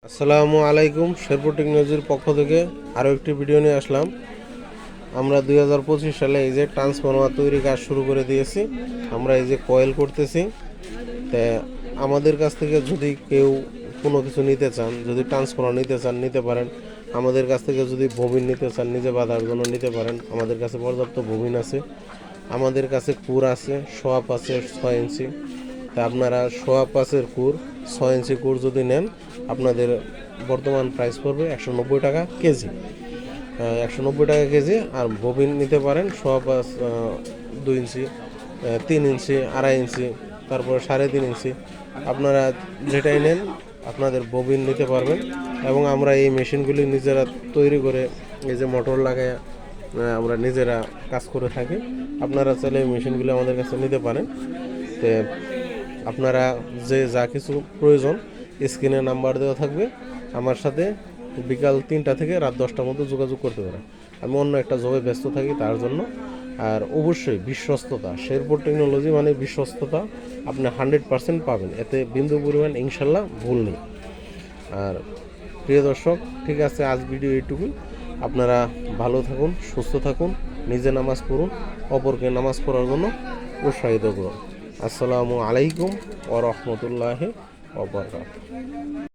আসসালামু আলাইকুম। শেরপুর টেকনোলজির পক্ষ থেকে আরও একটি ভিডিও নিয়ে আসলাম। আমরা 2025 সালে এই যে ট্রান্সফরমার তৈরি কাজ শুরু করে দিয়েছি। আমরা এই যে কয়েল করতেছি। তা আমাদের কাছ থেকে যদি কেউ কোনো কিছু নিতে চান, যদি ট্রান্সফরমার নিতে চান নিতে পারেন। আমাদের কাছ থেকে যদি ববিন নিতে চান নিজে বাঁধার জন্য নিতে পারেন। আমাদের কাছে পর্যাপ্ত ববিন আছে, আমাদের কাছে কুর আছে, সোয়াপ আছে 6 ইঞ্চি। তা আপনারা সোয়া 5-এর কুর 6 ইঞ্চি কুর যদি নেন আপনাদের বর্তমান প্রাইস পড়বে 190 টাকা কেজি। 190 টাকা কেজি। আর ববিন নিতে পারেন সোয়া 5, 2 ইঞ্চি, 3 ইঞ্চি, 2.5 ইঞ্চি, তারপরে 3.5 ইঞ্চি। আপনারা যেটাই নেন আপনাদের ববিন নিতে পারবেন। এবং আমরা এই মেশিনগুলি নিজেরা তৈরি করে এই যে মোটর লাগায় আমরা নিজেরা কাজ করে থাকি। আপনারা চাইলে এই মেশিনগুলি আমাদের কাছে নিতে পারেন। তো আপনারা যে যা কিছু প্রয়োজন স্ক্রিনে নাম্বার দেওয়া থাকবে, আমার সাথে বিকাল 3টা থেকে রাত 10টার মধ্যে যোগাযোগ করতে পারেন। আমি অন্য একটা জবে ব্যস্ত থাকি তার জন্য। আর অবশ্যই বিশ্বস্ততা, শেরপুর টেকনোলজি মানে বিশ্বস্ততা আপনি 100% পাবেন, এতে বিন্দু পরিমাণ ইনশাল্লাহ ভুল নেই। আর প্রিয় দর্শক, ঠিক আছে, আজ ভিডিও এইটুকুই। আপনারা ভালো থাকুন, সুস্থ থাকুন, নিজে নামাজ পড়ুন, অপরকে নামাজ পড়ার জন্য উৎসাহিত করুন। আসসালামু আলাইকুম ওয়া রাহমাতুল্লাহি ওয়া বারাকাতুহু।